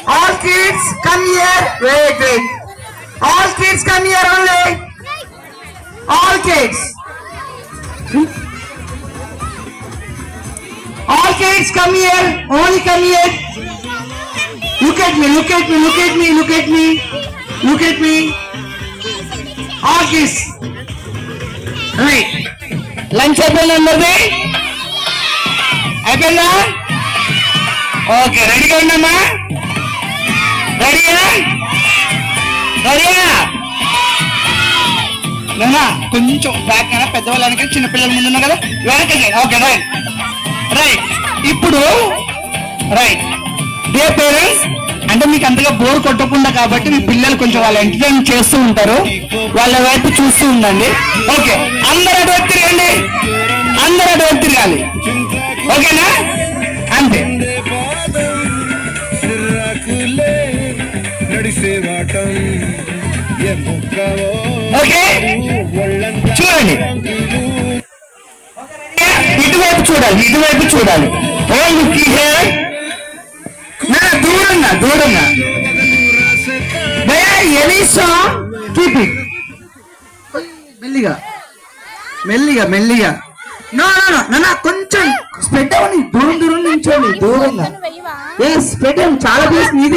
All kids come here. Wait. All kids come here only. All kids. All kids come here. Only come here. Look at me. All kids. Right. Lunch happened under Happened? Okay, ready go Nama? Ready? Nana, కొంచెం back అయినా పెద్దవాళ్ళకి చిన్న పిల్లల ముందు ఉన్నా కదా వెనకకి. Okay right ఇప్పుడు రైట్ డియర్ పేరెంట్స్, అంటే మీకు అంతగా బోర్ కొట్టకుండా కాబట్టి మీ పిల్లలు కొంచెం వాళ్ళు ఎంటర్టైన్ చేస్తూ ఉంటారు, వాళ్ళ వైపు చూస్తూ ఉండండి. ఓకే, అందరూ అటువైపు తిరగండి, అందరూ అటువైపు తిరగాలి. ఓకేనా? అంతే. ఓకే, చూడండి, ఇటువైపు చూడాలి. ఓ లుక్ హియర్. దూరంగా భయ్యా, ఎనీ సాంగ్ కీప్ ఇట్ మెల్లిగా. నో కొంచెం స్ప్రెడ్ అవ్వండి, దూరం నించోండి, దూరంగా. స్ప్రెడ్ చాలా ప్లేస్ నీదే.